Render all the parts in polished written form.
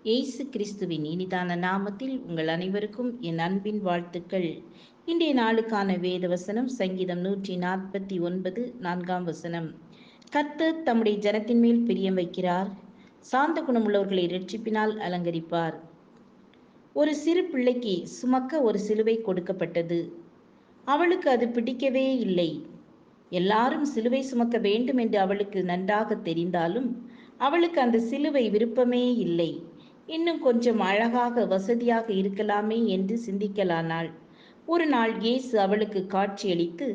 இயேசு கிறிஸ்துவின் இனிதான நாமத்தில் உங்கள் அனைவருக்கும் என் அன்பின் வாழ்த்துக்கள். இன்றைய நாளுக்கான வேத வசனம் சங்கீதம் 149 4ஆம் வசனம். கர்த்தர் தம்முடைய ஜனத்தின் மேல் பிரியம் வைக்கிறார், சாந்த குணமுள்ளவர்களை இரட்சிப்பினால் அலங்கரிப்பார். ஒரு சிறு பிள்ளைக்கு சுமக்க ஒரு சிலுவை கொடுக்கப்பட்டது. அவளுக்கு அது பிடிக்கவே இல்லை. எல்லாரும் சிலுவை சுமக்க வேண்டும் என்று அவளுக்கு நன்றாக தெரிந்தாலும் அவளுக்கு அந்த சிலுவை விருப்பமே இல்லை. இன்னும் கொஞ்சம் அழகாக வசதியாக இருக்கலாமே என்று சிந்திக்கலானாள். ஒரு நாள் இயேசு அவளுக்கு காட்சியளித்து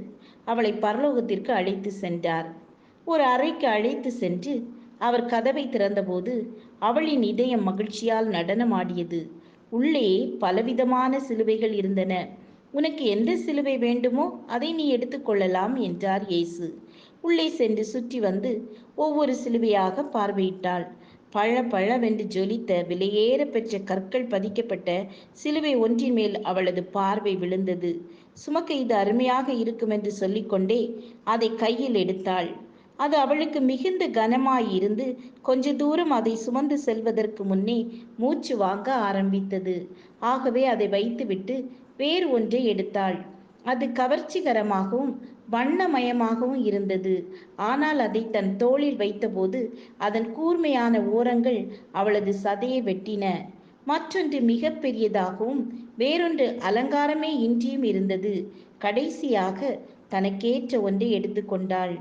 அவளை பரலோகத்திற்கு அழைத்து சென்றார். ஒரு அறைக்கு அழைத்து சென்று அவர் கதவை திறந்தபோது அவளின் இதயம் மகிழ்ச்சியால் நடனமாடியது. உள்ளே பலவிதமான சிலுவைகள் இருந்தன. உனக்கு எந்த சிலுவை வேண்டுமோ அதை நீ எடுத்துக்கொள்ளலாம் என்றார் இயேசு. உள்ளே சென்று சுற்றி வந்து ஒவ்வொரு சிலுவையாக பார்வையிட்டாள். பழ பழவென்று ஜொலித்த விலையேற பெற்ற கற்கள் பதிக்கப்பட்ட சிலுவை ஒன்றின் மேல் அவளது பார்வை விழுந்தது. சுமக்க இது அருமையாக இருக்கும் என்று சொல்லிக்கொண்டே அதை கையில் எடுத்தாள். அது அவளுக்கு மிகுந்த கனமாயிருந்து கொஞ்ச தூரம் அதை சுமந்து செல்வதற்கு முன்னே மூச்சு வாங்க ஆரம்பித்தது. ஆகவே அதை வைத்துவிட்டு வேறு ஒன்றை எடுத்தாள். அது கவர்ச்சிகரமாகவும் வண்ணமயமாகவும் இருந்தது. ஆனால் அதை தன் தோளில் வைத்தபோது அதன் கூர்மையான ஓரங்கள் அவளது சதையை வெட்டின. மற்றொன்று மிக பெரியதாகவும் வேறொன்று அலங்காரமே இன்றியும் இருந்தது. கடைசியாக தனக்கேற்ற ஒன்றை எடுத்துக்கொண்டாள்.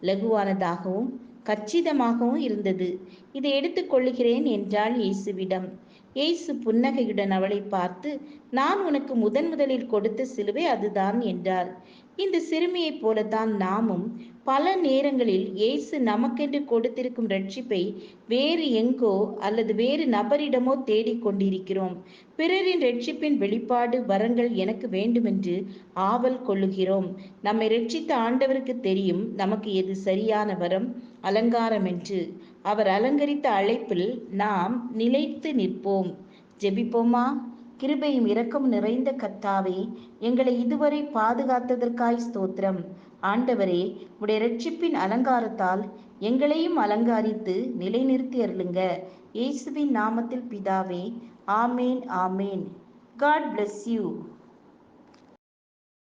லகுவானதாகவும் கச்சிதமாகவும் இருந்தது. இதை எடுத்துக்கொள்ளுகிறேன் என்றாள் இயேசுவிடம். இயேசு புன்னகையுடன் அவளை பார்த்து, நான் உனக்கு முதலில் கொடுத்த சிலுவை அதுதான் என்றார். இந்த சிறுமியைப் போலத்தான் நாமும் பல நேரங்களில் இயேசு நமக்கென்று கொடுத்திருக்கும் ரட்சிப்பை வேறு எங்கோ அல்லது வேறு நபரிடமோ தேடிக்கொண்டிருக்கிறோம். பிறரின் ரட்சிப்பின் வெளிப்பாடு வரங்கள் எனக்கு வேண்டுமென்று ஆவல் கொள்ளுகிறோம். நம்மை ரட்சித்த ஆண்டவருக்கு தெரியும் நமக்கு எது சரியான வரம், அலங்காரம் என்று. அவர் அலங்கரித்த அழைப்பில் நாம் நிலைத்து நிற்போம். ஜெபிப்போமா? கிருபையும் இரக்கம் நிறைந்த கர்த்தாவே, எங்களை இதுவரை பாதுகாத்ததற்காய் ஸ்தோத்திரம். ஆண்டவரே, உடைய இரட்சிப்பின் அலங்காரத்தால் எங்களையும் அலங்காரித்து நிலைநிறுத்தி அருளுங்க. இயேசுவின் நாமத்தில் பிதாவே, ஆமேன் ஆமேன். God bless you.